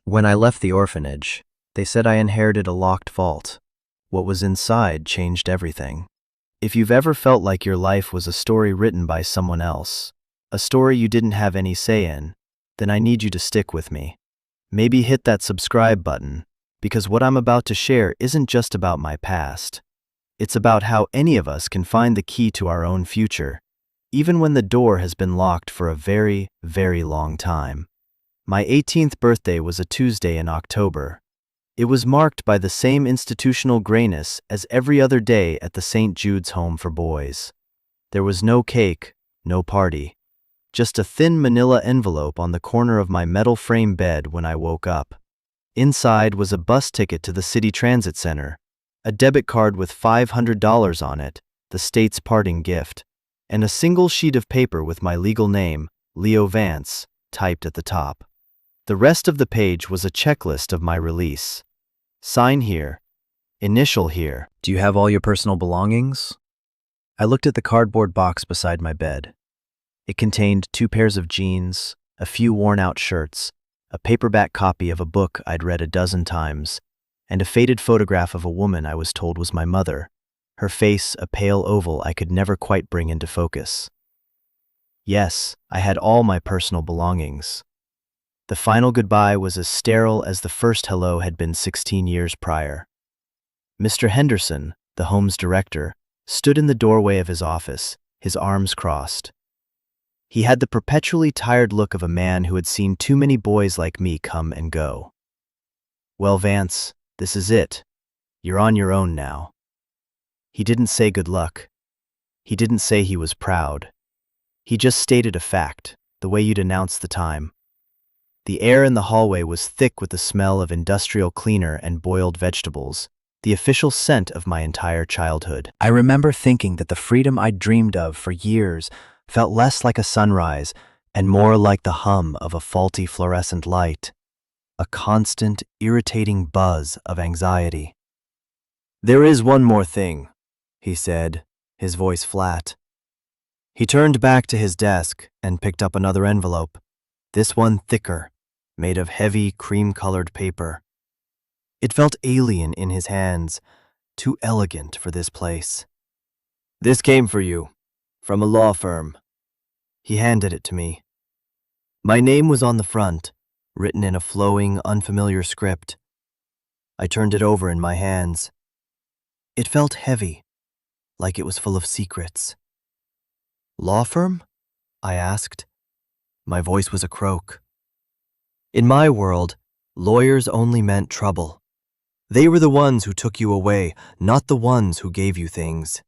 When I left the orphanage, they said I inherited a locked vault. What was inside changed everything. If you've ever felt like your life was a story written by someone else, a story you didn't have any say in, then I need you to stick with me. Maybe hit that subscribe button, because what I'm about to share isn't just about my past. It's about how any of us can find the key to our own future, even when the door has been locked for a very, very long time. My 18th birthday was a Tuesday in October. It was marked by the same institutional grayness as every other day at the St. Jude's Home for Boys. There was no cake, no party. Just a thin manila envelope on the corner of my metal frame bed when I woke up. Inside was a bus ticket to the City Transit Center, a debit card with $500 on it, the state's parting gift, and a single sheet of paper with my legal name, Leo Vance, typed at the top. The rest of the page was a checklist of my release. Sign here. Initial here. Do you have all your personal belongings? I looked at the cardboard box beside my bed. It contained 2 pairs of jeans, a few worn-out shirts, a paperback copy of a book I'd read a dozen times, and a faded photograph of a woman I was told was my mother, her face a pale oval I could never quite bring into focus. Yes, I had all my personal belongings. The final goodbye was as sterile as the first hello had been 16 years prior. Mr. Henderson, the home's director, stood in the doorway of his office, his arms crossed. He had the perpetually tired look of a man who had seen too many boys like me come and go. "Well, Vance, this is it. You're on your own now." He didn't say good luck. He didn't say he was proud. He just stated a fact, the way you'd announce the time. The air in the hallway was thick with the smell of industrial cleaner and boiled vegetables, the official scent of my entire childhood. I remember thinking that the freedom I'd dreamed of for years felt less like a sunrise and more like the hum of a faulty fluorescent light, a constant, irritating buzz of anxiety. "There is one more thing," he said, his voice flat. He turned back to his desk and picked up another envelope, this one thicker, made of heavy, cream-colored paper. It felt alien in his hands, too elegant for this place. "This came for you, from a law firm." He handed it to me. My name was on the front, written in a flowing, unfamiliar script. I turned it over in my hands. It felt heavy, like it was full of secrets. "Law firm?" I asked. My voice was a croak. In my world, lawyers only meant trouble. They were the ones who took you away, not the ones who gave you things.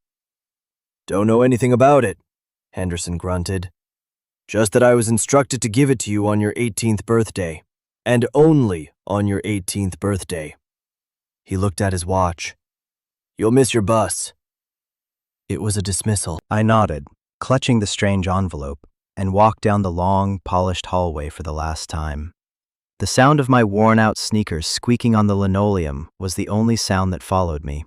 "Don't know anything about it," Henderson grunted. "Just that I was instructed to give it to you on your 18th birthday, and only on your 18th birthday." He looked at his watch. "You'll miss your bus." It was a dismissal. I nodded, clutching the strange envelope, and walked down the long, polished hallway for the last time. The sound of my worn-out sneakers squeaking on the linoleum was the only sound that followed me.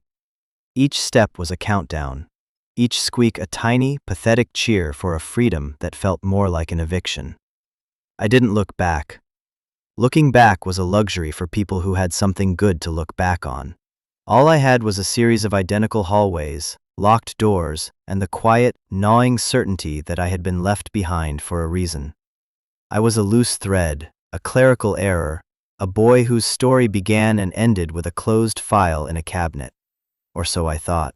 Each step was a countdown, each squeak a tiny, pathetic cheer for a freedom that felt more like an eviction. I didn't look back. Looking back was a luxury for people who had something good to look back on. All I had was a series of identical hallways, locked doors, and the quiet, gnawing certainty that I had been left behind for a reason. I was a loose thread, a clerical error, a boy whose story began and ended with a closed file in a cabinet. Or so I thought.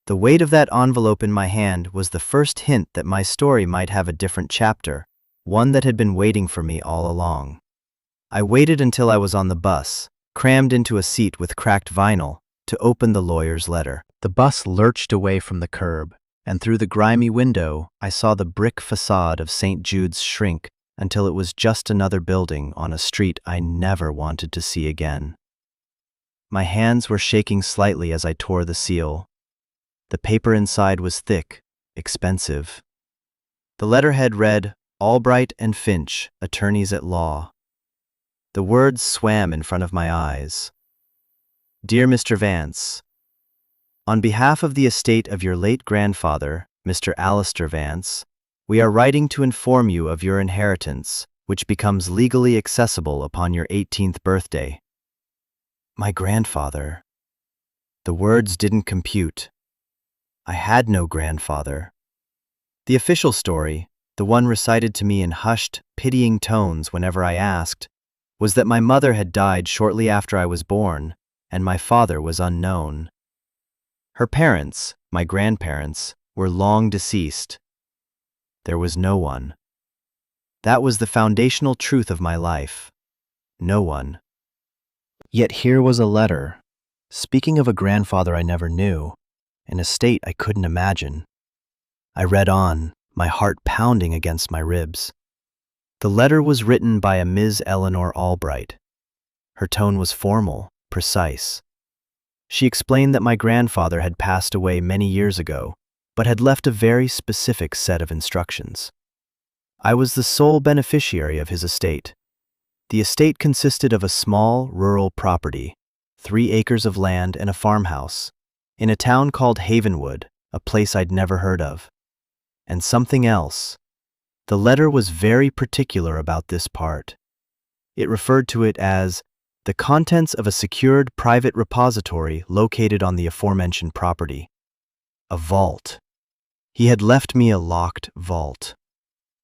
The weight of that envelope in my hand was the first hint that my story might have a different chapter, one that had been waiting for me all along. I waited until I was on the bus, crammed into a seat with cracked vinyl, to open the lawyer's letter. The bus lurched away from the curb, and through the grimy window, I saw the brick facade of St. Jude's shrink until it was just another building on a street I never wanted to see again. My hands were shaking slightly as I tore the seal. The paper inside was thick, expensive. The letterhead read, "Albright and Finch, Attorneys at Law." The words swam in front of my eyes. "Dear Mr. Vance, on behalf of the estate of your late grandfather, Mr. Alistair Vance, we are writing to inform you of your inheritance, which becomes legally accessible upon your 18th birthday. My grandfather. The words didn't compute. I had no grandfather. The official story, the one recited to me in hushed, pitying tones whenever I asked, was that my mother had died shortly after I was born, and my father was unknown. Her parents, my grandparents, were long deceased. There was no one. That was the foundational truth of my life. No one. Yet here was a letter, speaking of a grandfather I never knew, in a state I couldn't imagine. I read on, my heart pounding against my ribs. The letter was written by a Ms. Eleanor Albright. Her tone was formal, precise. She explained that my grandfather had passed away many years ago, but had left a very specific set of instructions. I was the sole beneficiary of his estate. The estate consisted of a small, rural property, 3 acres of land and a farmhouse, in a town called Havenwood, a place I'd never heard of. And something else. The letter was very particular about this part. It referred to it as the contents of a secured private repository located on the aforementioned property. A vault. He had left me a locked vault.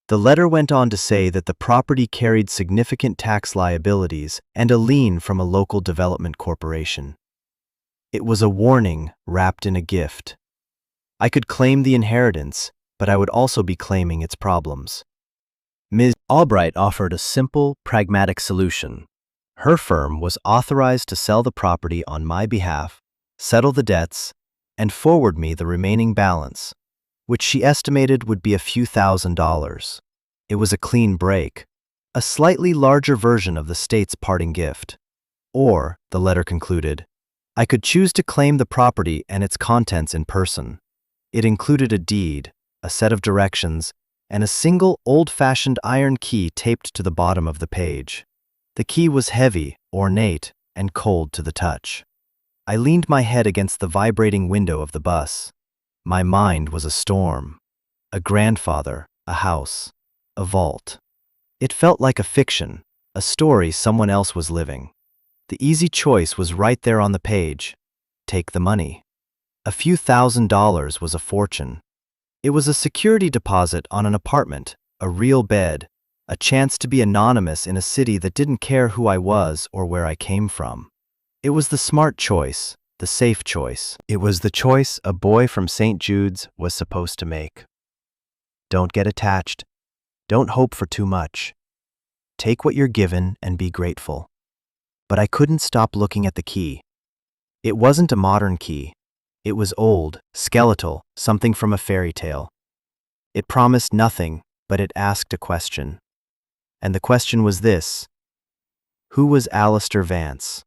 The letter went on to say that the property carried significant tax liabilities and a lien from a local development corporation. It was a warning wrapped in a gift. I could claim the inheritance, but I would also be claiming its problems. Ms. Albright offered a simple, pragmatic solution. Her firm was authorized to sell the property on my behalf, settle the debts, and forward me the remaining balance, which she estimated would be a few $1,000s. It was a clean break, a slightly larger version of the state's parting gift. Or, the letter concluded, I could choose to claim the property and its contents in person. It included a deed, a set of directions, and a single old-fashioned iron key taped to the bottom of the page. The key was heavy, ornate, and cold to the touch. I leaned my head against the vibrating window of the bus. My mind was a storm. A grandfather, a house, a vault. It felt like a fiction, a story someone else was living. The easy choice was right there on the page. Take the money. A few $1,000s was a fortune. It was a security deposit on an apartment, a real bed, a chance to be anonymous in a city that didn't care who I was or where I came from. It was the smart choice, the safe choice. It was the choice a boy from St. Jude's was supposed to make. Don't get attached. Don't hope for too much. Take what you're given and be grateful. But I couldn't stop looking at the key. It wasn't a modern key. It was old, skeletal, something from a fairy tale. It promised nothing, but it asked a question. And the question was this: who was Alistair Vance?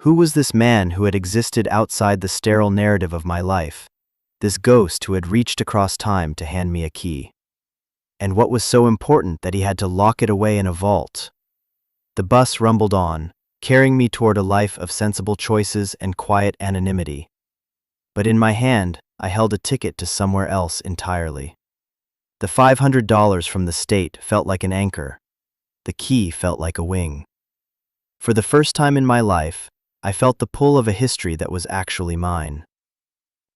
Who was this man who had existed outside the sterile narrative of my life, this ghost who had reached across time to hand me a key? And what was so important that he had to lock it away in a vault? The bus rumbled on, carrying me toward a life of sensible choices and quiet anonymity. But in my hand, I held a ticket to somewhere else entirely. The $500 from the state felt like an anchor. The key felt like a wing. For the first time in my life, I felt the pull of a history that was actually mine.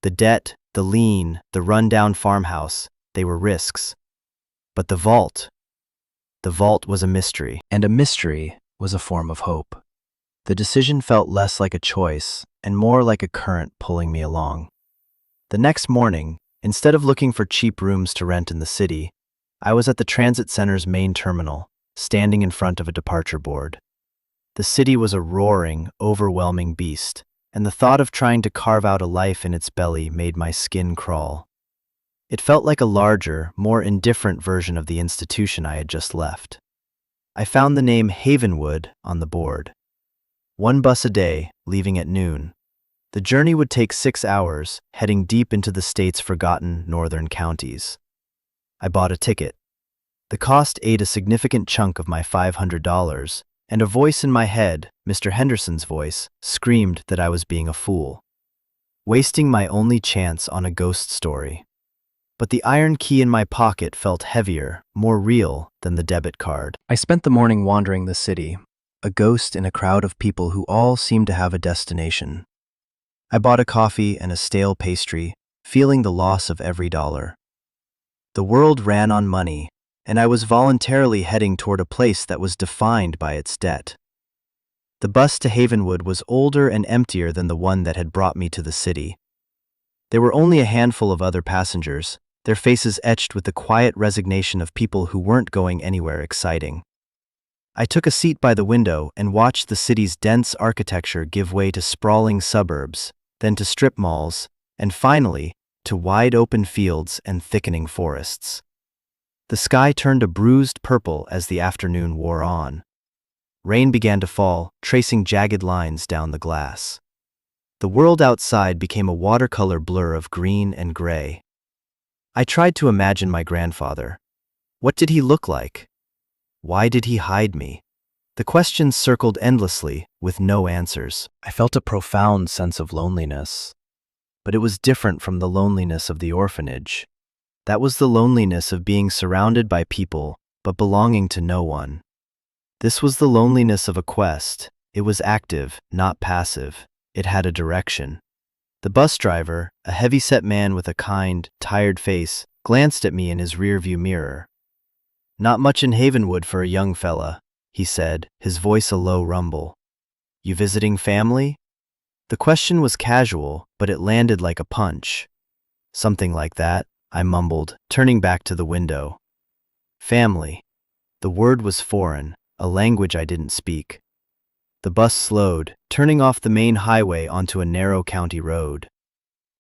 The debt, the lien, the rundown farmhouse, they were risks. But the vault was a mystery, and a mystery was a form of hope. The decision felt less like a choice and more like a current pulling me along. The next morning, instead of looking for cheap rooms to rent in the city, I was at the transit center's main terminal, standing in front of a departure board. The city was a roaring, overwhelming beast, and the thought of trying to carve out a life in its belly made my skin crawl. It felt like a larger, more indifferent version of the institution I had just left. I found the name Havenwood on the board. 1 bus a day, leaving at noon. The journey would take 6 hours, heading deep into the state's forgotten northern counties. I bought a ticket. The cost ate a significant chunk of my $500, and a voice in my head, Mr. Henderson's voice, screamed that I was being a fool. Wasting my only chance on a ghost story. but the iron key in my pocket felt heavier, more real than the debit card. I spent the morning wandering the city, a ghost in a crowd of people who all seemed to have a destination. I bought a coffee and a stale pastry, feeling the loss of every dollar. The world ran on money, and I was voluntarily heading toward a place that was defined by its debt. The bus to Havenwood was older and emptier than the one that had brought me to the city. There were only a handful of other passengers, their faces etched with the quiet resignation of people who weren't going anywhere exciting. I took a seat by the window and watched the city's dense architecture give way to sprawling suburbs, then to strip malls, and finally, to wide open fields and thickening forests. The sky turned a bruised purple as the afternoon wore on. Rain began to fall, tracing jagged lines down the glass. The world outside became a watercolor blur of green and gray. I tried to imagine my grandfather. What did he look like? Why did he hide me? The questions circled endlessly, with no answers. I felt a profound sense of loneliness. But it was different from the loneliness of the orphanage. That was the loneliness of being surrounded by people, but belonging to no one. This was the loneliness of a quest. It was active, not passive. It had a direction. The bus driver, a heavy-set man with a kind, tired face, glanced at me in his rearview mirror. "Not much in Havenwood for a young fella," he said, his voice a low rumble. "You visiting family?" The question was casual, but it landed like a punch. "Something like that," I mumbled, turning back to the window. Family. The word was foreign, a language I didn't speak. The bus slowed, turning off the main highway onto a narrow county road.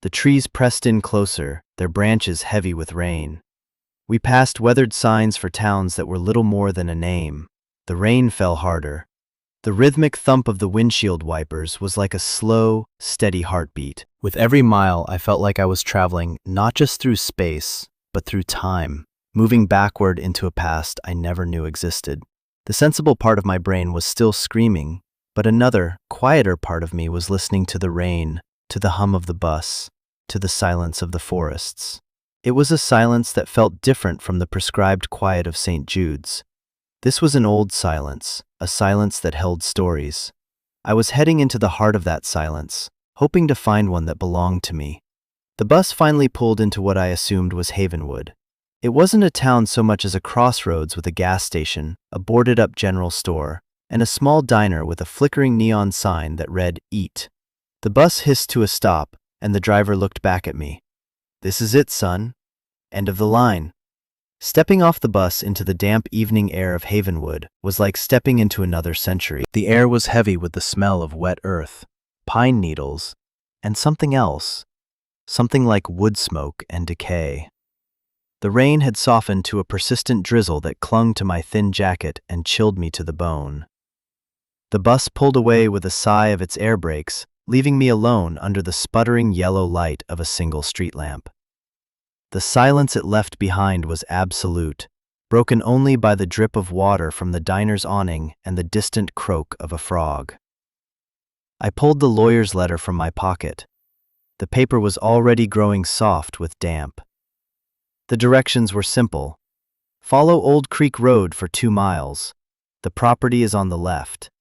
The trees pressed in closer, their branches heavy with rain. We passed weathered signs for towns that were little more than a name. The rain fell harder. The rhythmic thump of the windshield wipers was like a slow, steady heartbeat. With every mile, I felt like I was traveling not just through space, but through time, moving backward into a past I never knew existed. The sensible part of my brain was still screaming, but another, quieter part of me was listening to the rain, to the hum of the bus, to the silence of the forests. It was a silence that felt different from the prescribed quiet of St. Jude's. This was an old silence, a silence that held stories. I was heading into the heart of that silence, hoping to find one that belonged to me. The bus finally pulled into what I assumed was Havenwood. It wasn't a town so much as a crossroads with a gas station, a boarded-up general store, and a small diner with a flickering neon sign that read, "Eat." The bus hissed to a stop, and the driver looked back at me. "This is it, son. End of the line." Stepping off the bus into the damp evening air of Havenwood was like stepping into another century. The air was heavy with the smell of wet earth, pine needles, and something else, something like wood smoke and decay. The rain had softened to a persistent drizzle that clung to my thin jacket and chilled me to the bone. The bus pulled away with a sigh of its air brakes, leaving me alone under the sputtering yellow light of a single street lamp. The silence it left behind was absolute, broken only by the drip of water from the diner's awning and the distant croak of a frog. I pulled the lawyer's letter from my pocket. The paper was already growing soft with damp. The directions were simple. Follow Old Creek Road for 2 miles. The property is on the left.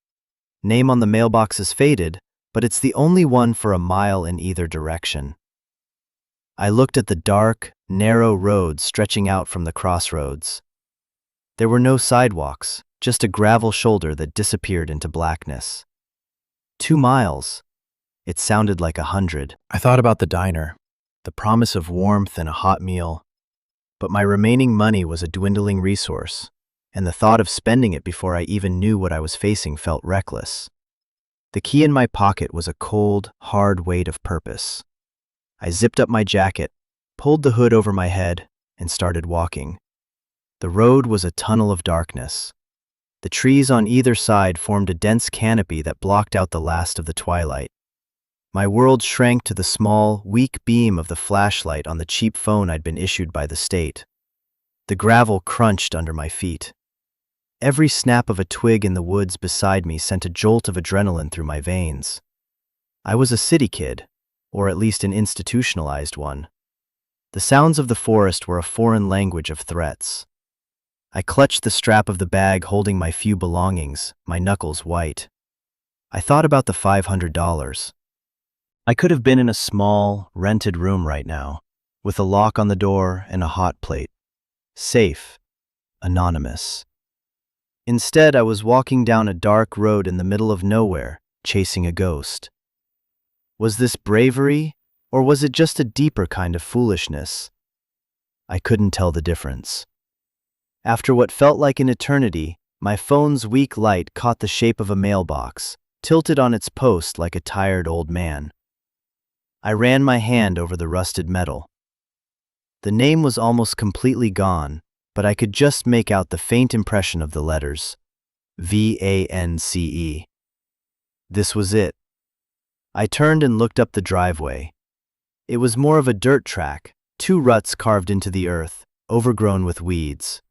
Name on the mailbox is faded, but it's the only one for a mile in either direction. I looked at the dark, narrow road stretching out from the crossroads. There were no sidewalks, just a gravel shoulder that disappeared into blackness. 2 miles. It sounded like 100. I thought about the diner, the promise of warmth and a hot meal. But my remaining money was a dwindling resource, and the thought of spending it before I even knew what I was facing felt reckless. The key in my pocket was a cold, hard weight of purpose. I zipped up my jacket, pulled the hood over my head, and started walking. The road was a tunnel of darkness. The trees on either side formed a dense canopy that blocked out the last of the twilight. My world shrank to the small, weak beam of the flashlight on the cheap phone I'd been issued by the state. The gravel crunched under my feet. Every snap of a twig in the woods beside me sent a jolt of adrenaline through my veins. I was a city kid, or at least an institutionalized one. The sounds of the forest were a foreign language of threats. I clutched the strap of the bag holding my few belongings, my knuckles white. I thought about the $500. I could have been in a small, rented room right now, with a lock on the door and a hot plate. Safe, anonymous. Instead, I was walking down a dark road in the middle of nowhere, chasing a ghost. Was this bravery, or was it just a deeper kind of foolishness? I couldn't tell the difference. After what felt like an eternity, my phone's weak light caught the shape of a mailbox, tilted on its post like a tired old man. I ran my hand over the rusted metal. The name was almost completely gone, but I could just make out the faint impression of the letters. VANCE. This was it. I turned and looked up the driveway. It was more of a dirt track, 2 ruts carved into the earth, overgrown with weeds.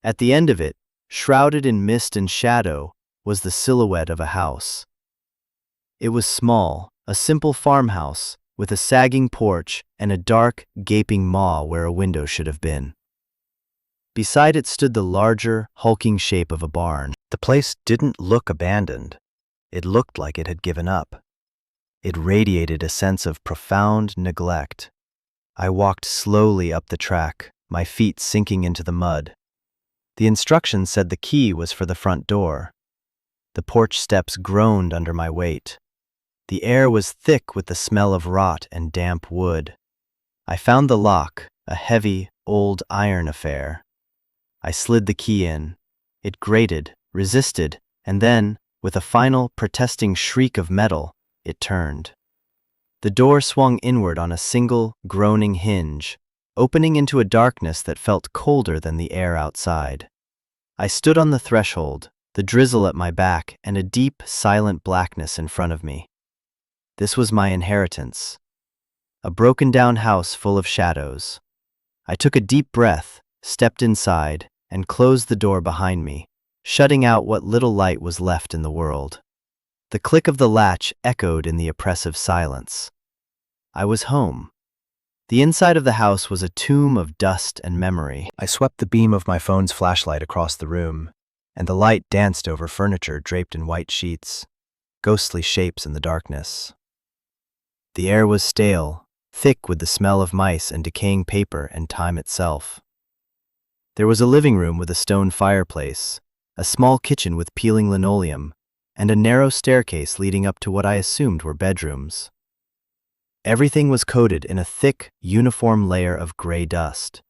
At the end of it, shrouded in mist and shadow, was the silhouette of a house. It was small, a simple farmhouse, with a sagging porch and a dark, gaping maw where a window should have been. Beside it stood the larger, hulking shape of a barn. The place didn't look abandoned. It looked like it had given up. It radiated a sense of profound neglect. I walked slowly up the track, my feet sinking into the mud. The instructions said the key was for the front door. The porch steps groaned under my weight. The air was thick with the smell of rot and damp wood. I found the lock, a heavy, old iron affair. I slid the key in. It grated, resisted, and then, with a final, protesting shriek of metal, it turned. The door swung inward on a single, groaning hinge, opening into a darkness that felt colder than the air outside. I stood on the threshold, the drizzle at my back and a deep, silent blackness in front of me. This was my inheritance. A broken-down house full of shadows. I took a deep breath, stepped inside, and closed the door behind me, shutting out what little light was left in the world. The click of the latch echoed in the oppressive silence. I was home. The inside of the house was a tomb of dust and memory. I swept the beam of my phone's flashlight across the room, and the light danced over furniture draped in white sheets, ghostly shapes in the darkness. The air was stale, thick with the smell of mice and decaying paper and time itself. There was a living room with a stone fireplace, a small kitchen with peeling linoleum, and a narrow staircase leading up to what I assumed were bedrooms. Everything was coated in a thick, uniform layer of gray dust.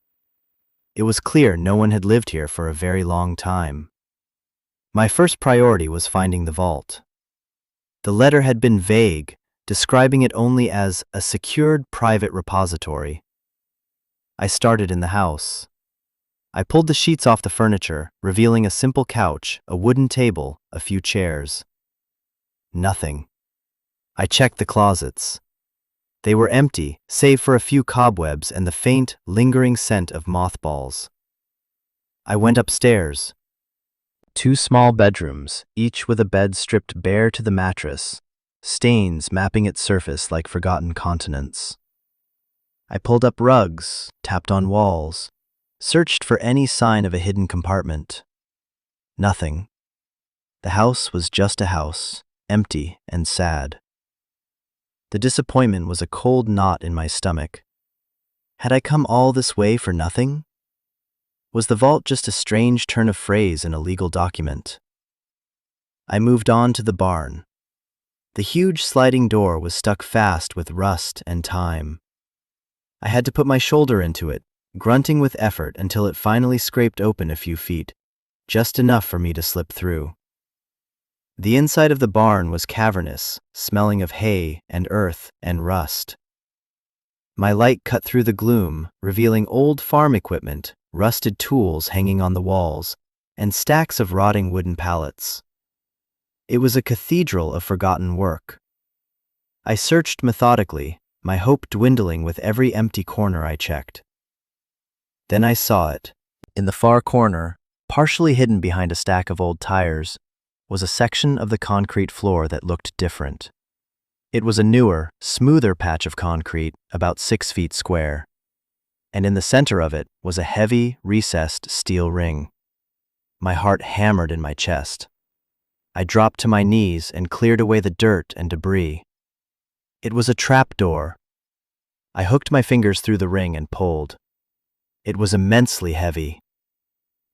It was clear no one had lived here for a very long time. My first priority was finding the vault. The letter had been vague, describing it only as a secured private repository. I started in the house. I pulled the sheets off the furniture, revealing a simple couch, a wooden table, a few chairs. Nothing. I checked the closets. They were empty, save for a few cobwebs and the faint, lingering scent of mothballs. I went upstairs. 2 small bedrooms, each with a bed stripped bare to the mattress, stains mapping its surface like forgotten continents. I pulled up rugs, tapped on walls, searched for any sign of a hidden compartment. Nothing. The house was just a house, empty and sad. The disappointment was a cold knot in my stomach. Had I come all this way for nothing? Was the vault just a strange turn of phrase in a legal document? I moved on to the barn. The huge sliding door was stuck fast with rust and time. I had to put my shoulder into it, grunting with effort until it finally scraped open a few feet, just enough for me to slip through. The inside of the barn was cavernous, smelling of hay and earth and rust. My light cut through the gloom, revealing old farm equipment, rusted tools hanging on the walls, and stacks of rotting wooden pallets. It was a cathedral of forgotten work. I searched methodically, my hope dwindling with every empty corner I checked. Then I saw it. In the far corner, partially hidden behind a stack of old tires, was a section of the concrete floor that looked different. It was a newer, smoother patch of concrete, about 6 feet square. and in the center of it was a heavy, recessed steel ring. My heart hammered in my chest. I dropped to my knees and cleared away the dirt and debris. It was a trap door. I hooked my fingers through the ring and pulled. It was immensely heavy.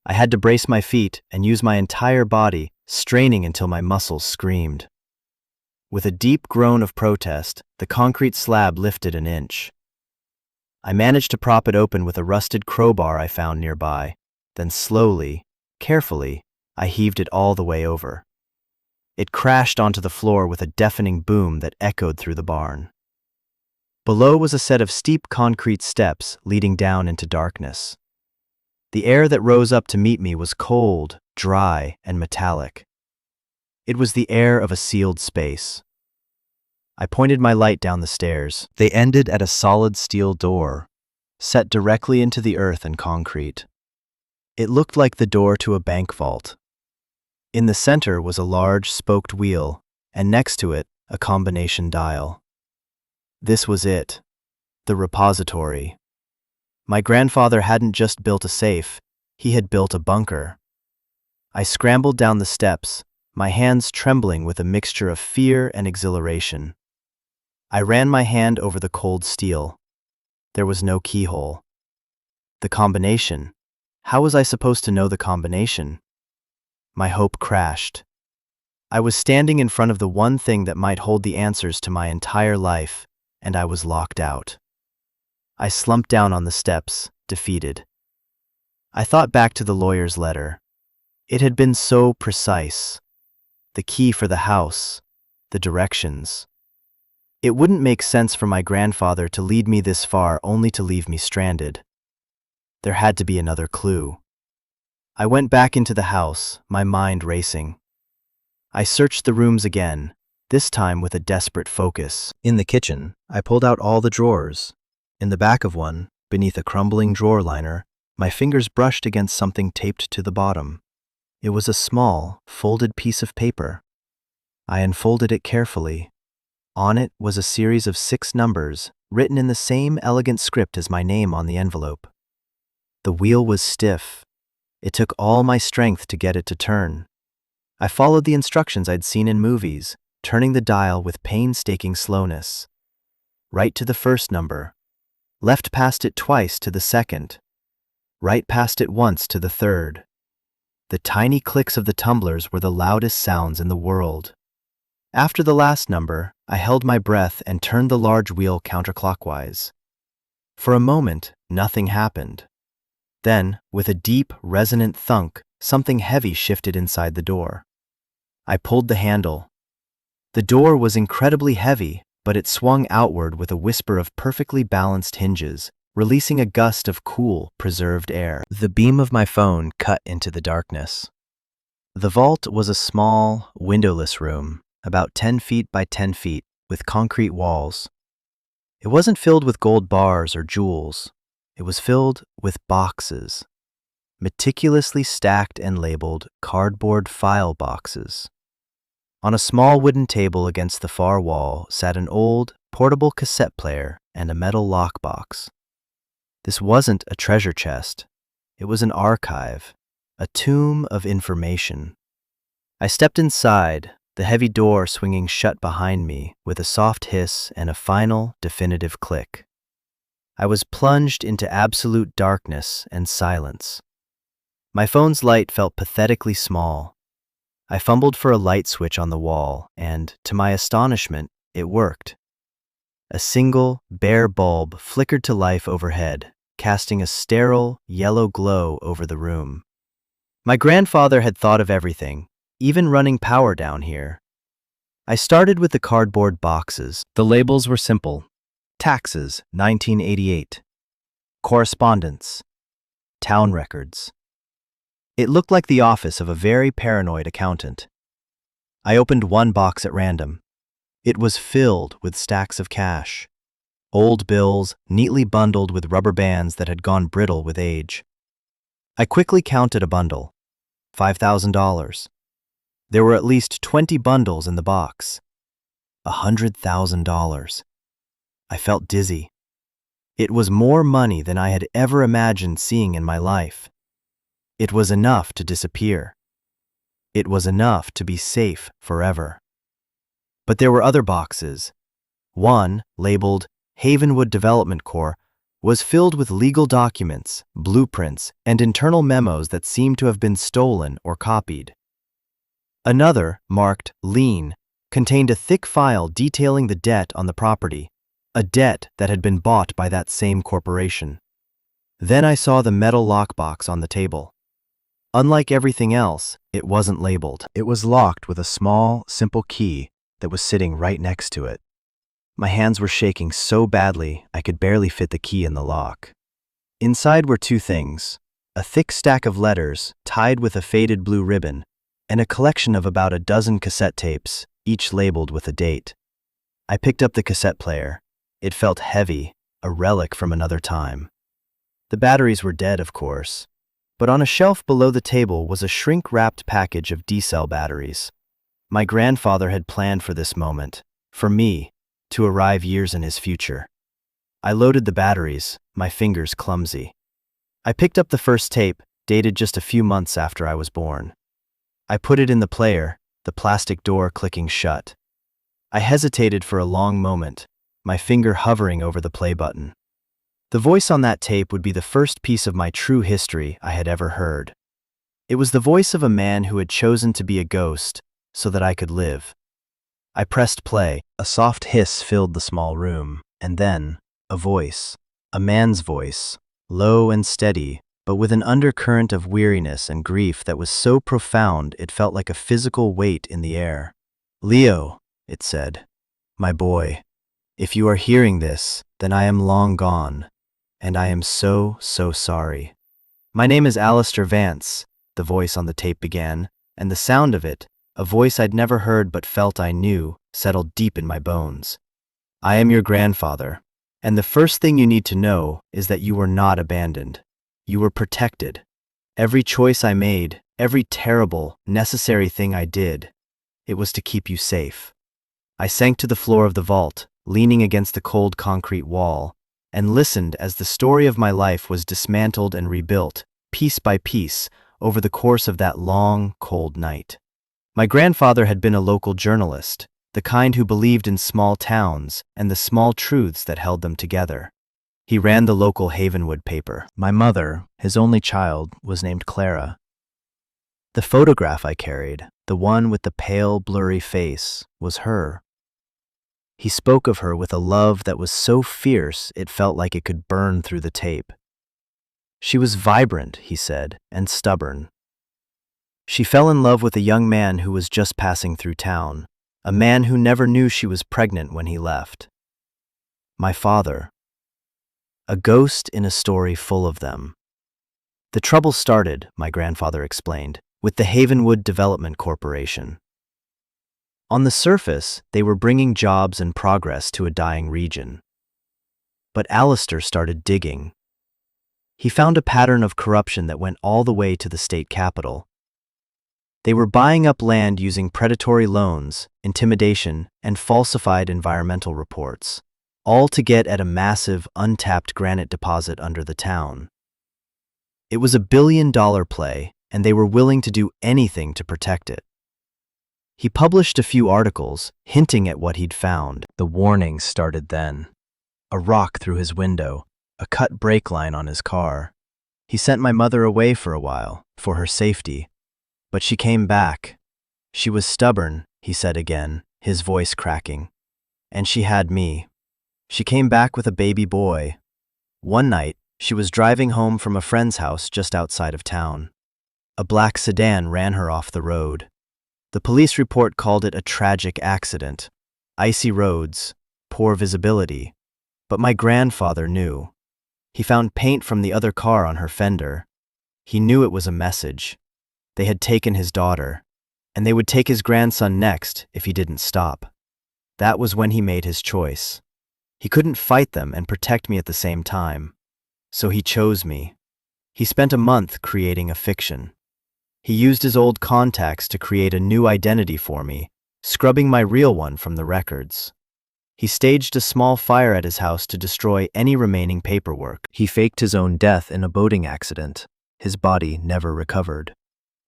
I had to brace my feet and use my entire body, straining until my muscles screamed. With a deep groan of protest, the concrete slab lifted an inch. I managed to prop it open with a rusted crowbar I found nearby. Then slowly, carefully, I heaved it all the way over. It crashed onto the floor with a deafening boom that echoed through the barn. Below was a set of steep concrete steps leading down into darkness. The air that rose up to meet me was cold, dry, and metallic. It was the air of a sealed space. I pointed my light down the stairs. They ended at a solid steel door, set directly into the earth and concrete. It looked like the door to a bank vault. In the center was a large spoked wheel, and next to it, a combination dial. This was it, the repository. My grandfather hadn't just built a safe, he had built a bunker. I scrambled down the steps, my hands trembling with a mixture of fear and exhilaration. I ran my hand over the cold steel. There was no keyhole. The combination. How was I supposed to know the combination? My hope crashed. I was standing in front of the one thing that might hold the answers to my entire life, and I was locked out. I slumped down on the steps, defeated. I thought back to the lawyer's letter. It had been so precise. The key for the house, the directions. It wouldn't make sense for my grandfather to lead me this far only to leave me stranded. There had to be another clue. I went back into the house, my mind racing. I searched the rooms again, this time with a desperate focus. In the kitchen, I pulled out all the drawers. In the back of one, beneath a crumbling drawer liner, my fingers brushed against something taped to the bottom. It was a small, folded piece of paper. I unfolded it carefully. On it was a series of 6 numbers, written in the same elegant script as my name on the envelope. The wheel was stiff. It took all my strength to get it to turn. I followed the instructions I'd seen in movies, turning the dial with painstaking slowness. Right to the first number. Left past it twice to the second. Right past it once to the third. The tiny clicks of the tumblers were the loudest sounds in the world. After the last number, I held my breath and turned the large wheel counterclockwise. For a moment, nothing happened. Then, with a deep, resonant thunk, something heavy shifted inside the door. I pulled the handle. The door was incredibly heavy, but it swung outward with a whisper of perfectly balanced hinges, releasing a gust of cool, preserved air. The beam of my phone cut into the darkness. The vault was a small, windowless room, about 10 feet by 10 feet, with concrete walls. It wasn't filled with gold bars or jewels. It was filled with boxes, meticulously stacked and labeled cardboard file boxes. On a small wooden table against the far wall sat an old, portable cassette player and a metal lockbox. This wasn't a treasure chest. It was an archive, a tomb of information. I stepped inside, the heavy door swinging shut behind me with a soft hiss and a final, definitive click. I was plunged into absolute darkness and silence. My phone's light felt pathetically small. I fumbled for a light switch on the wall, and, to my astonishment, it worked. A single, bare bulb flickered to life overhead, casting a sterile, yellow glow over the room. My grandfather had thought of everything, even running power down here. I started with the cardboard boxes. The labels were simple. Taxes, 1988. Correspondence. Town records. It looked like the office of a very paranoid accountant. I opened one box at random. It was filled with stacks of cash. Old bills, neatly bundled with rubber bands that had gone brittle with age. I quickly counted a bundle. $5,000. There were at least 20 bundles in the box. $100,000. I felt dizzy. It was more money than I had ever imagined seeing in my life. It was enough to disappear. It was enough to be safe forever. But there were other boxes. One, labeled Havenwood Development Corp., was filled with legal documents, blueprints, and internal memos that seemed to have been stolen or copied. Another, marked Lien, contained a thick file detailing the debt on the property, a debt that had been bought by that same corporation. Then I saw the metal lockbox on the table. Unlike everything else, it wasn't labeled. It was locked with a small, simple key that was sitting right next to it. My hands were shaking so badly I could barely fit the key in the lock. Inside were two things: a thick stack of letters tied with a faded blue ribbon, and a collection of about a dozen cassette tapes, each labeled with a date. I picked up the cassette player. It felt heavy, a relic from another time. The batteries were dead, of course, but on a shelf below the table was a shrink-wrapped package of D-cell batteries. My grandfather had planned for this moment, for me, to arrive years in his future. I loaded the batteries, my fingers clumsy. I picked up the first tape, dated just a few months after I was born. I put it in the player, the plastic door clicking shut. I hesitated for a long moment, my finger hovering over the play button. The voice on that tape would be the first piece of my true history I had ever heard. It was the voice of a man who had chosen to be a ghost so that I could live. I pressed play. A soft hiss filled the small room, and then a voice, a man's voice, low and steady, but with an undercurrent of weariness and grief that was so profound it felt like a physical weight in the air. "Leo," it said, "my boy, if you are hearing this, then I am long gone, and I am so sorry. My name is Alistair Vance," the voice on the tape began, and the sound of it, a voice I'd never heard but felt I knew, settled deep in my bones. "I am your grandfather, and the first thing you need to know is that you were not abandoned. You were protected. Every choice I made, every terrible, necessary thing I did, it was to keep you safe." I sank to the floor of the vault, leaning against the cold concrete wall, and listened as the story of my life was dismantled and rebuilt, piece by piece, over the course of that long, cold night. My grandfather had been a local journalist, the kind who believed in small towns and the small truths that held them together. He ran the local Havenwood paper. My mother, his only child, was named Clara. The photograph I carried, the one with the pale, blurry face, was her. He spoke of her with a love that was so fierce it felt like it could burn through the tape. She was vibrant, he said, and stubborn. She fell in love with a young man who was just passing through town, a man who never knew she was pregnant when he left. My father. A ghost in a story full of them. The trouble started, my grandfather explained, with the Havenwood Development Corporation. On the surface, they were bringing jobs and progress to a dying region. But Alistair started digging. He found a pattern of corruption that went all the way to the state capital. They were buying up land using predatory loans, intimidation, and falsified environmental reports, all to get at a massive, untapped granite deposit under the town. It was a billion-dollar play, and they were willing to do anything to protect it. He published a few articles, hinting at what he'd found. The warnings started then. A rock through his window, a cut brake line on his car. He sent my mother away for a while, for her safety. But she came back. She was stubborn, he said again, his voice cracking. And she had me. She came back with a baby boy. One night, she was driving home from a friend's house just outside of town. A black sedan ran her off the road. The police report called it a tragic accident. Icy roads, poor visibility. But my grandfather knew. He found paint from the other car on her fender. He knew it was a message. They had taken his daughter, and they would take his grandson next if he didn't stop. That was when he made his choice. He couldn't fight them and protect me at the same time. So he chose me. He spent a month creating a fiction. He used his old contacts to create a new identity for me, scrubbing my real one from the records. He staged a small fire at his house to destroy any remaining paperwork. He faked his own death in a boating accident. His body never recovered.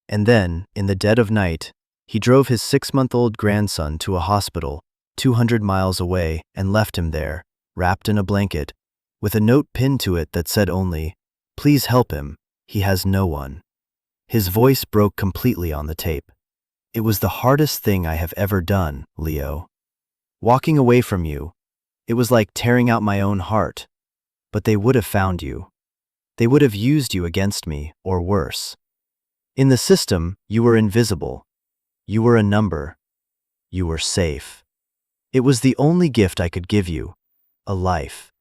And then, in the dead of night, he drove his 6-month-old grandson to a hospital 200 miles away and left him there, wrapped in a blanket, with a note pinned to it that said only, "Please help him, he has no one." His voice broke completely on the tape. "It was the hardest thing I have ever done, Leo. Walking away from you, it was like tearing out my own heart. But they would have found you. They would have used you against me, or worse. In the system, you were invisible. You were a number. You were safe. It was the only gift I could give you, a life.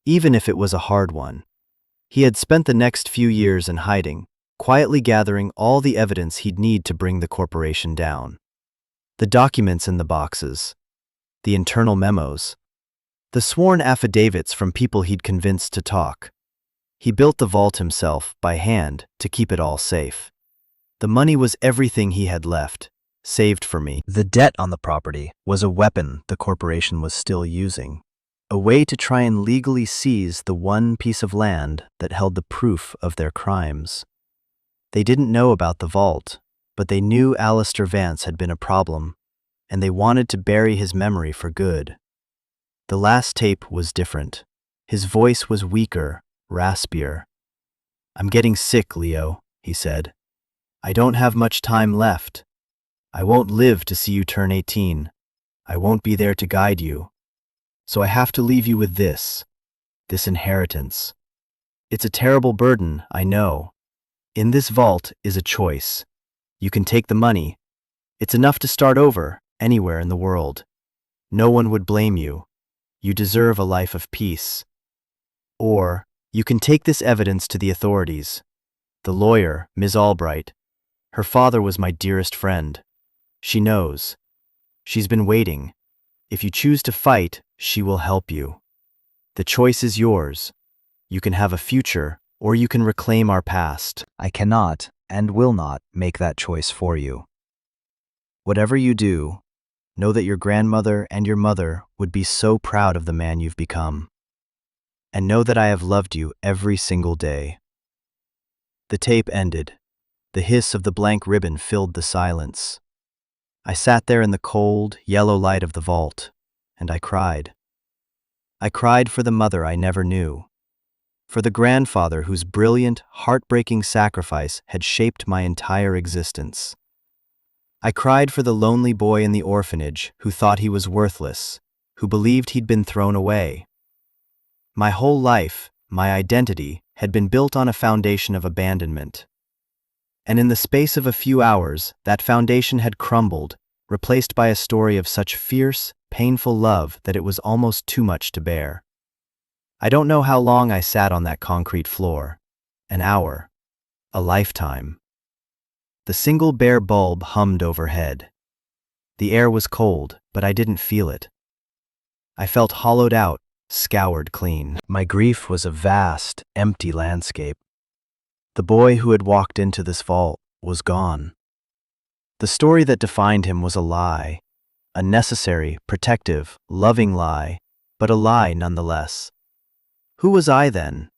Even if it was a hard one." He had spent the next few years in hiding, quietly gathering all the evidence he'd need to bring the corporation down. The documents in the boxes, the internal memos, the sworn affidavits from people he'd convinced to talk. He built the vault himself, by hand, to keep it all safe. The money was everything he had left, saved for me. The debt on the property was a weapon the corporation was still using, a way to try and legally seize the one piece of land that held the proof of their crimes. They didn't know about the vault, but they knew Alistair Vance had been a problem, and they wanted to bury his memory for good. The last tape was different. His voice was weaker, raspier. "I'm getting sick, Leo," he said. "I don't have much time left. I won't live to see you turn 18. I won't be there to guide you. So I have to leave you with this inheritance. It's a terrible burden, I know. In this vault is a choice. You can take the money. It's enough to start over, anywhere in the world. No one would blame you. You deserve a life of peace. Or, you can take this evidence to the authorities. The lawyer, Ms. Albright, her father was my dearest friend. She knows. She's been waiting. If you choose to fight, she will help you. The choice is yours. You can have a future, or you can reclaim our past. I cannot, and will not, make that choice for you. Whatever you do, know that your grandmother and your mother would be so proud of the man you've become. And know that I have loved you every single day." The tape ended. The hiss of the blank ribbon filled the silence. I sat there in the cold, yellow light of the vault, and I cried. I cried for the mother I never knew, for the grandfather whose brilliant, heartbreaking sacrifice had shaped my entire existence. I cried for the lonely boy in the orphanage who thought he was worthless, who believed he'd been thrown away. My whole life, my identity, had been built on a foundation of abandonment. And in the space of a few hours, that foundation had crumbled, replaced by a story of such fierce, painful love that it was almost too much to bear. I don't know how long I sat on that concrete floor. An hour. A lifetime. The single bare bulb hummed overhead. The air was cold, but I didn't feel it. I felt hollowed out, scoured clean. My grief was a vast, empty landscape. The boy who had walked into this vault was gone. The story that defined him was a lie, a necessary, protective, loving lie, but a lie nonetheless. Who was I then?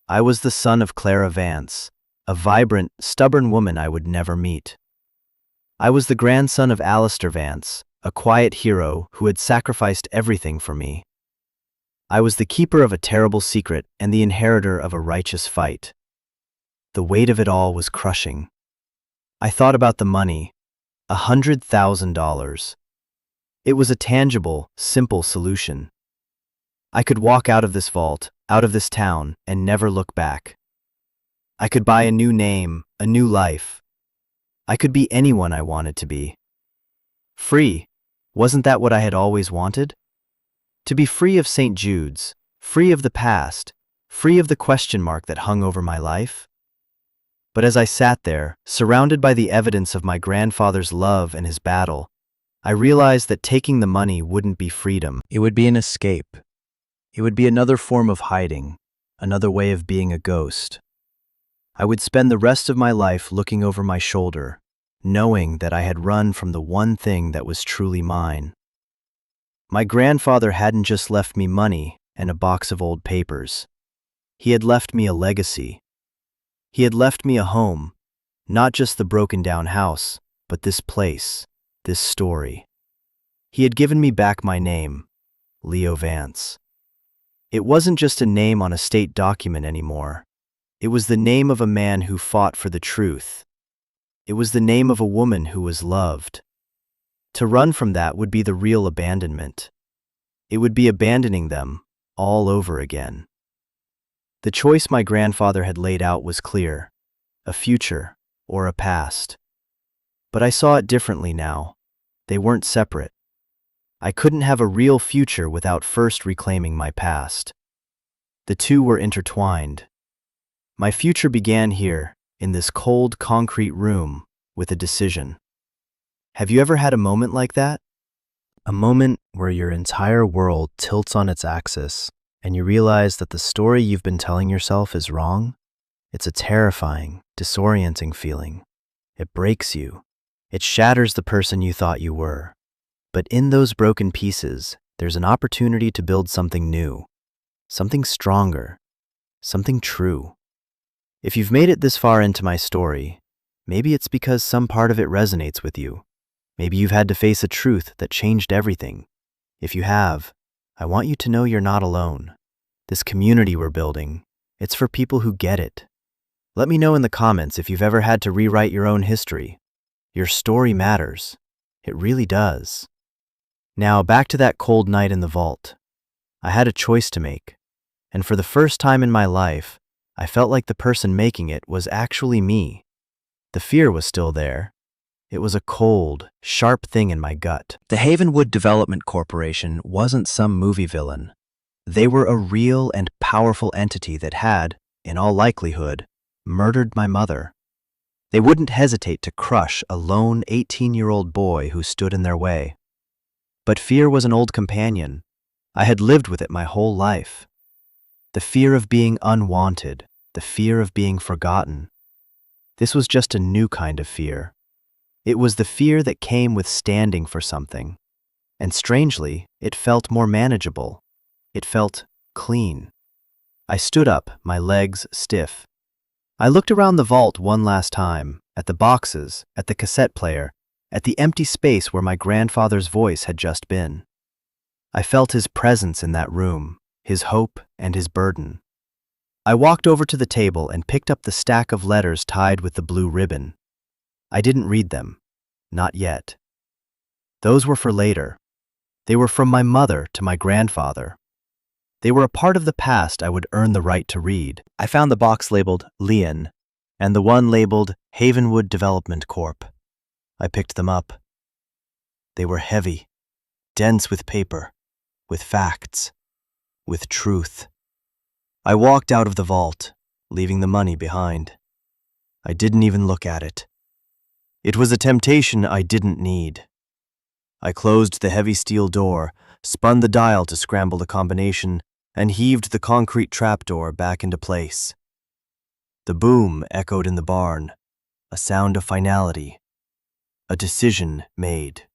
I was the son of Clara Vance, a vibrant, stubborn woman I would never meet. I was the grandson of Alistair Vance, a quiet hero who had sacrificed everything for me. I was the keeper of a terrible secret and the inheritor of a righteous fight. The weight of it all was crushing. I thought about the money, $100,000. It was a tangible, simple solution. I could walk out of this vault, out of this town, and never look back. I could buy a new name, a new life. I could be anyone I wanted to be. Free. Wasn't that what I had always wanted? To be free of St. Jude's, free of the past, free of the question mark that hung over my life? But as I sat there, surrounded by the evidence of my grandfather's love and his battle, I realized that taking the money wouldn't be freedom. It would be an escape. It would be another form of hiding, another way of being a ghost. I would spend the rest of my life looking over my shoulder, knowing that I had run from the one thing that was truly mine. My grandfather hadn't just left me money and a box of old papers. He had left me a legacy. He had left me a home, not just the broken-down house, but this place, this story. He had given me back my name, Leo Vance. It wasn't just a name on a state document anymore. It was the name of a man who fought for the truth. It was the name of a woman who was loved. To run from that would be the real abandonment. It would be abandoning them all over again. The choice my grandfather had laid out was clear: a future or a past. But I saw it differently now. They weren't separate. I couldn't have a real future without first reclaiming my past. The two were intertwined. My future began here, in this cold concrete room, with a decision. Have you ever had a moment like that? A moment where your entire world tilts on its axis and you realize that the story you've been telling yourself is wrong? It's a terrifying, disorienting feeling. It breaks you. It shatters the person you thought you were. But in those broken pieces, there's an opportunity to build something new, something stronger, something true. If you've made it this far into my story, maybe it's because some part of it resonates with you. Maybe you've had to face a truth that changed everything. If you have, I want you to know you're not alone. This community we're building, it's for people who get it. Let me know in the comments if you've ever had to rewrite your own history. Your story matters. It really does. Now, back to that cold night in the vault. I had a choice to make, and for the first time in my life, I felt like the person making it was actually me. The fear was still there. It was a cold, sharp thing in my gut. The Havenwood Development Corporation wasn't some movie villain. They were a real and powerful entity that had, in all likelihood, murdered my mother. They wouldn't hesitate to crush a lone 18-year-old boy who stood in their way. But fear was an old companion. I had lived with it my whole life. The fear of being unwanted, the fear of being forgotten. This was just a new kind of fear. It was the fear that came with standing for something. And strangely, it felt more manageable. It felt clean. I stood up, my legs stiff. I looked around the vault one last time, at the boxes, at the cassette player, at the empty space where my grandfather's voice had just been. I felt his presence in that room, his hope and his burden. I walked over to the table and picked up the stack of letters tied with the blue ribbon. I didn't read them. Not yet. Those were for later. They were from my mother to my grandfather. They were a part of the past I would earn the right to read. I found the box labeled Leon and the one labeled Havenwood Development Corp. I picked them up. They were heavy, dense with paper, with facts, with truth. I walked out of the vault, leaving the money behind. I didn't even look at it. It was a temptation I didn't need. I closed the heavy steel door, spun the dial to scramble the combination, and heaved the concrete trapdoor back into place. The boom echoed in the barn, a sound of finality, a decision made.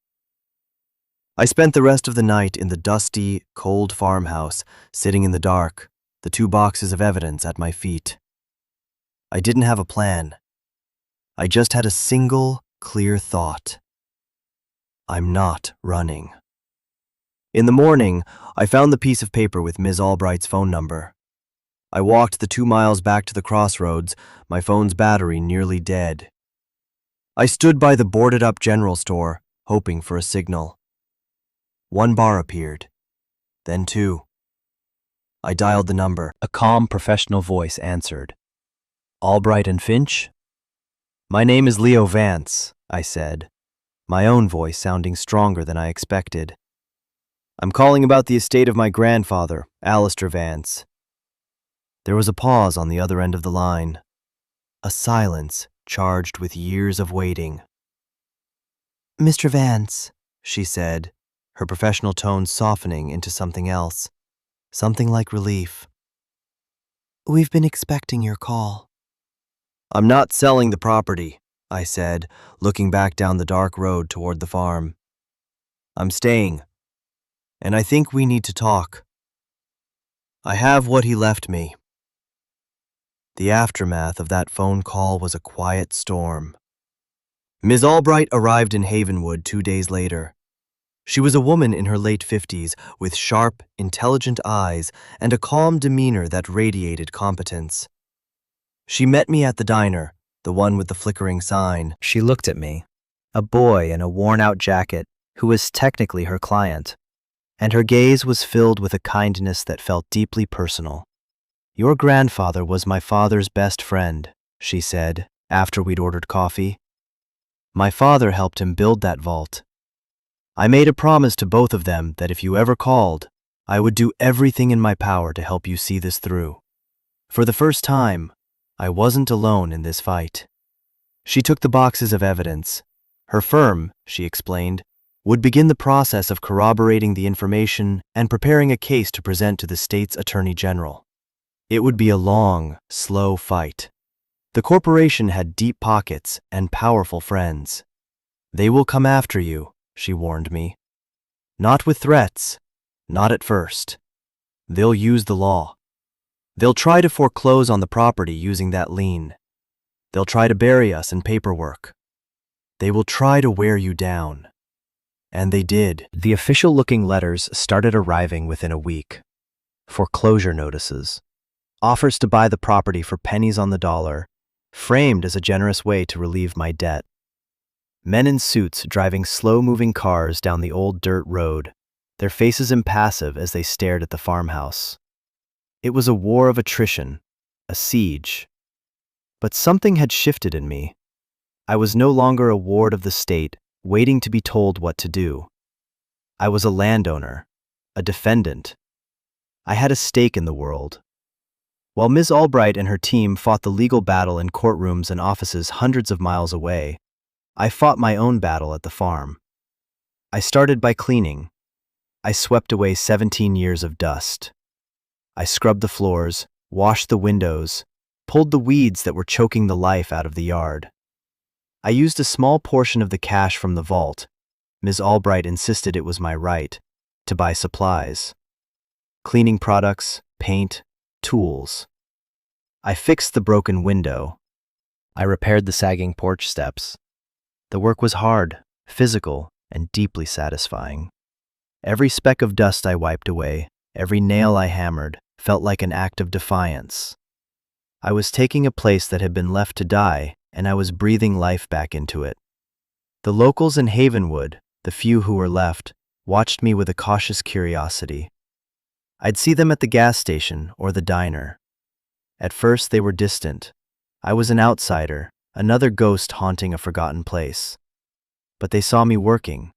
I spent the rest of the night in the dusty, cold farmhouse, sitting in the dark, the two boxes of evidence at my feet. I didn't have a plan. I just had a single, clear thought. I'm not running. In the morning, I found the piece of paper with Ms. Albright's phone number. I walked the 2 miles back to the crossroads, my phone's battery nearly dead. I stood by the boarded-up general store, hoping for a signal. 1 bar appeared, then 2. I dialed the number. A calm, professional voice answered. Albright and Finch? My name is Leo Vance, I said, my own voice sounding stronger than I expected. I'm calling about the estate of my grandfather, Alistair Vance. There was a pause on the other end of the line, a silence charged with years of waiting. Mr. Vance, she said, her professional tone softening into something else, something like relief. We've been expecting your call. I'm not selling the property, I said, looking back down the dark road toward the farm. I'm staying. and I think we need to talk. I have what he left me." The aftermath of that phone call was a quiet storm. Ms. Albright arrived in Havenwood 2 days later. She was a woman in her late 50s with sharp, intelligent eyes and a calm demeanor that radiated competence. She met me at the diner, the one with the flickering sign. She looked at me, a boy in a worn-out jacket who was technically her client, and her gaze was filled with a kindness that felt deeply personal. "Your grandfather was my father's best friend," she said, after we'd ordered coffee. "My father helped him build that vault. I made a promise to both of them that if you ever called, I would do everything in my power to help you see this through. For the first time, I wasn't alone in this fight." She took the boxes of evidence. Her firm, she explained, would begin the process of corroborating the information and preparing a case to present to the state's attorney general. It would be a long, slow fight. The corporation had deep pockets and powerful friends. "They will come after you," she warned me. "Not with threats, not at first. They'll use the law. They'll try to foreclose on the property using that lien. They'll try to bury us in paperwork. They will try to wear you down." And they did. The official-looking letters started arriving within a week. Foreclosure notices. Offers to buy the property for pennies on the dollar, framed as a generous way to relieve my debt. Men in suits driving slow-moving cars down the old dirt road, their faces impassive as they stared at the farmhouse. It was a war of attrition, a siege. But something had shifted in me. I was no longer a ward of the state, waiting to be told what to do. I was a landowner, a defendant. I had a stake in the world. While Ms. Albright and her team fought the legal battle in courtrooms and offices hundreds of miles away, I fought my own battle at the farm. I started by cleaning. I swept away 17 years of dust. I scrubbed the floors, washed the windows, pulled the weeds that were choking the life out of the yard. I used a small portion of the cash from the vault. Ms. Albright insisted it was my right to buy supplies. Cleaning products, paint, tools. I fixed the broken window. I repaired the sagging porch steps. The work was hard, physical, and deeply satisfying. Every speck of dust I wiped away, every nail I hammered, felt like an act of defiance. I was taking a place that had been left to die, and I was breathing life back into it. The locals in Havenwood, the few who were left, watched me with a cautious curiosity. I'd see them at the gas station or the diner. At first they were distant. I was an outsider, another ghost haunting a forgotten place. But they saw me working.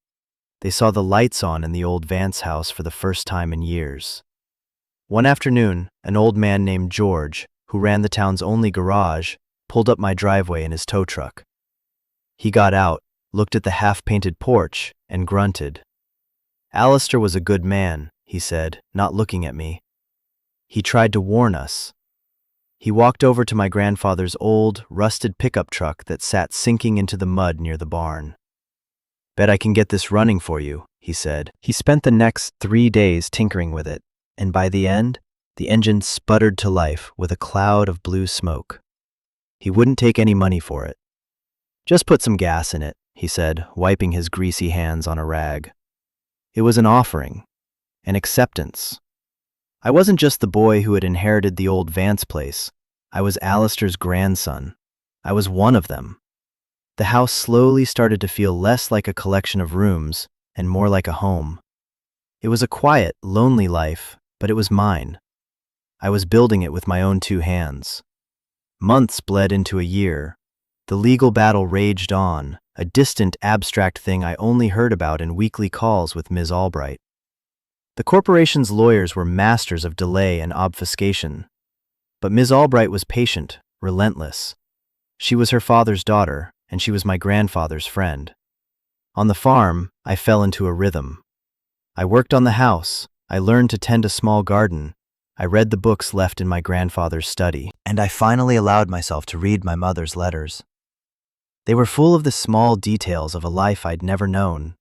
They saw the lights on in the old Vance house for the first time in years. One afternoon, an old man named George, who ran the town's only garage, pulled up my driveway in his tow truck. He got out, looked at the half-painted porch, and grunted. "Alistair was a good man," he said, not looking at me. "He tried to warn us." He walked over to my grandfather's old, rusted pickup truck that sat sinking into the mud near the barn. "Bet I can get this running for you," he said. He spent the next 3 days tinkering with it, and by the end, the engine sputtered to life with a cloud of blue smoke. He wouldn't take any money for it. "Just put some gas in it," he said, wiping his greasy hands on a rag. It was an offering, an acceptance. I wasn't just the boy who had inherited the old Vance place. I was Alistair's grandson. I was one of them. The house slowly started to feel less like a collection of rooms and more like a home. It was a quiet, lonely life, but it was mine. I was building it with my own 2 hands. Months bled into a year. The legal battle raged on, a distant, abstract thing I only heard about in weekly calls with Ms. Albright. The corporation's lawyers were masters of delay and obfuscation. But Ms. Albright was patient, relentless. She was her father's daughter, and she was my grandfather's friend. On the farm, I fell into a rhythm. I worked on the house, I learned to tend a small garden, I read the books left in my grandfather's study, and I finally allowed myself to read my mother's letters. They were full of the small details of a life I'd never known.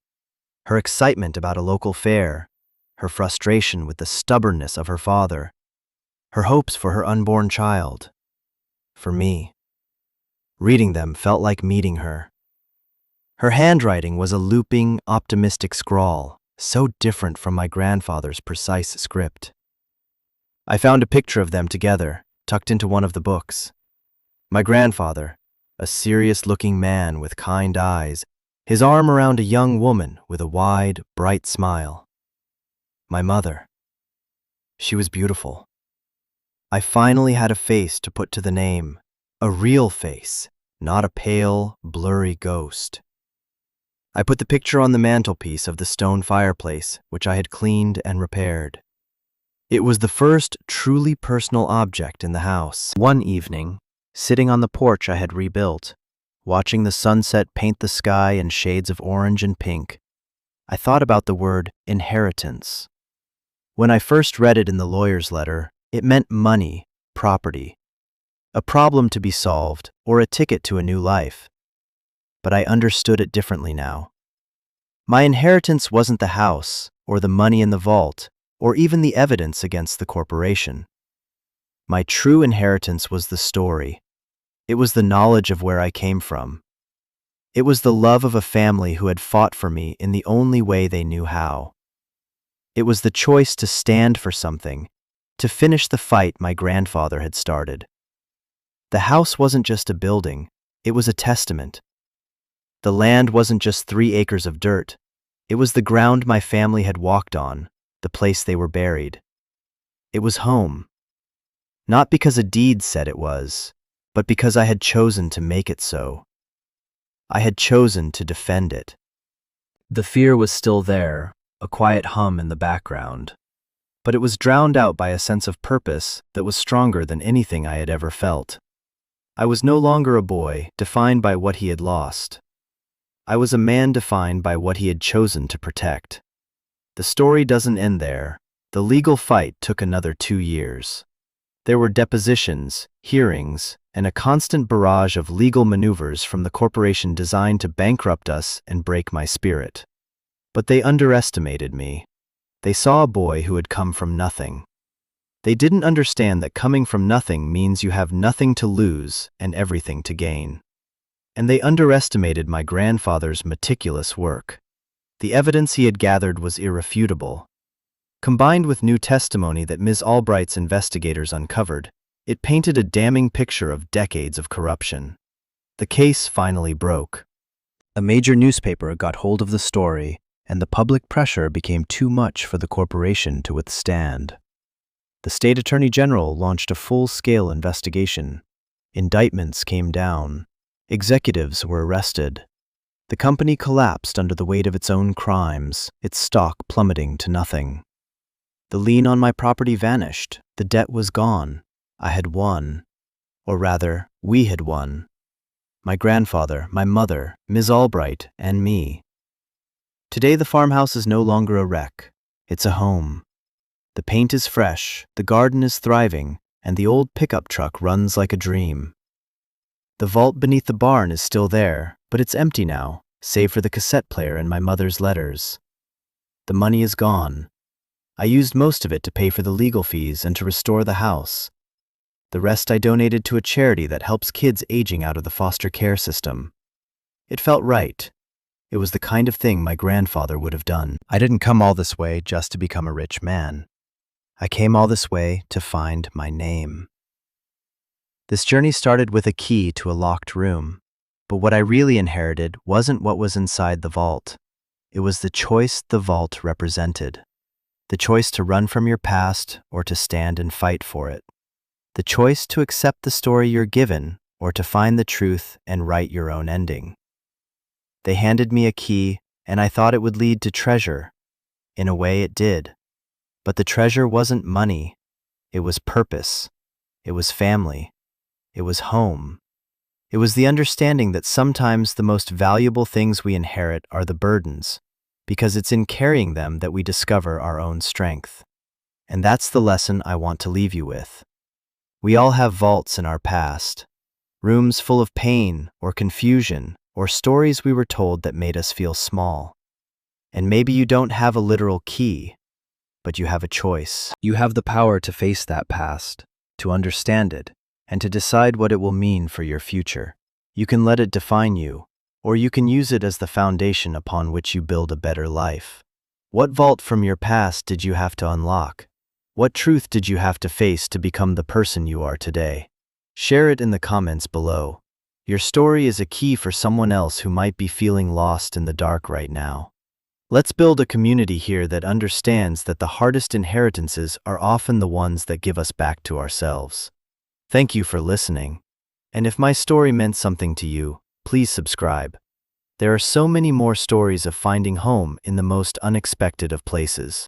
Her excitement about a local fair, her frustration with the stubbornness of her father, her hopes for her unborn child. For me, reading them felt like meeting her. Her handwriting was a looping, optimistic scrawl, so different from my grandfather's precise script. I found a picture of them together, tucked into one of the books. My grandfather, a serious-looking man with kind eyes, his arm around a young woman with a wide, bright smile. My mother. She was beautiful. I finally had a face to put to the name, a real face, not a pale, blurry ghost. I put the picture on the mantelpiece of the stone fireplace, which I had cleaned and repaired. It was the first truly personal object in the house. One evening, sitting on the porch I had rebuilt, watching the sunset paint the sky in shades of orange and pink, I thought about the word inheritance. When I first read it in the lawyer's letter, it meant money, property, a problem to be solved, or a ticket to a new life. But I understood it differently now. My inheritance wasn't the house, or the money in the vault, or even the evidence against the corporation. My true inheritance was the story. It was the knowledge of where I came from. It was the love of a family who had fought for me in the only way they knew how. It was the choice to stand for something, to finish the fight my grandfather had started. The house wasn't just a building, it was a testament. The land wasn't just 3 acres of dirt, it was the ground my family had walked on, the place they were buried. It was home. Not because a deed said it was, but because I had chosen to make it so. I had chosen to defend it. The fear was still there, a quiet hum in the background, but it was drowned out by a sense of purpose that was stronger than anything I had ever felt. I was no longer a boy defined by what he had lost. I was a man defined by what he had chosen to protect. The story doesn't end there. The legal fight took another 2 years. There were depositions, hearings, and a constant barrage of legal maneuvers from the corporation designed to bankrupt us and break my spirit. But they underestimated me. They saw a boy who had come from nothing. They didn't understand that coming from nothing means you have nothing to lose and everything to gain. And they underestimated my grandfather's meticulous work. The evidence he had gathered was irrefutable. Combined with new testimony that Ms. Albright's investigators uncovered, it painted a damning picture of decades of corruption. The case finally broke. A major newspaper got hold of the story, and the public pressure became too much for the corporation to withstand. The state attorney general launched a full-scale investigation. Indictments came down. Executives were arrested. The company collapsed under the weight of its own crimes, its stock plummeting to nothing. The lien on my property vanished. The debt was gone. I had won. Or rather, we had won. My grandfather, my mother, Ms. Albright, and me. Today the farmhouse is no longer a wreck. It's a home. The paint is fresh, the garden is thriving, and the old pickup truck runs like a dream. The vault beneath the barn is still there, but it's empty now, save for the cassette player and my mother's letters. The money is gone. I used most of it to pay for the legal fees and to restore the house. The rest I donated to a charity that helps kids aging out of the foster care system. It felt right. It was the kind of thing my grandfather would have done. I didn't come all this way just to become a rich man. I came all this way to find my name. This journey started with a key to a locked room, but what I really inherited wasn't what was inside the vault. It was the choice the vault represented. The choice to run from your past or to stand and fight for it. The choice to accept the story you're given or to find the truth and write your own ending. They handed me a key, and I thought it would lead to treasure. In a way, it did. But the treasure wasn't money. It was purpose. It was family. It was home. It was the understanding that sometimes the most valuable things we inherit are the burdens, because it's in carrying them that we discover our own strength. And that's the lesson I want to leave you with. We all have vaults in our past, rooms full of pain or confusion or stories we were told that made us feel small. And maybe you don't have a literal key, but you have a choice. You have the power to face that past, to understand it, and to decide what it will mean for your future. You can let it define you, or you can use it as the foundation upon which you build a better life. What vault from your past did you have to unlock? What truth did you have to face to become the person you are today? Share it in the comments below. Your story is a key for someone else who might be feeling lost in the dark right now. Let's build a community here that understands that the hardest inheritances are often the ones that give us back to ourselves. Thank you for listening. And if my story meant something to you, please subscribe. There are so many more stories of finding home in the most unexpected of places.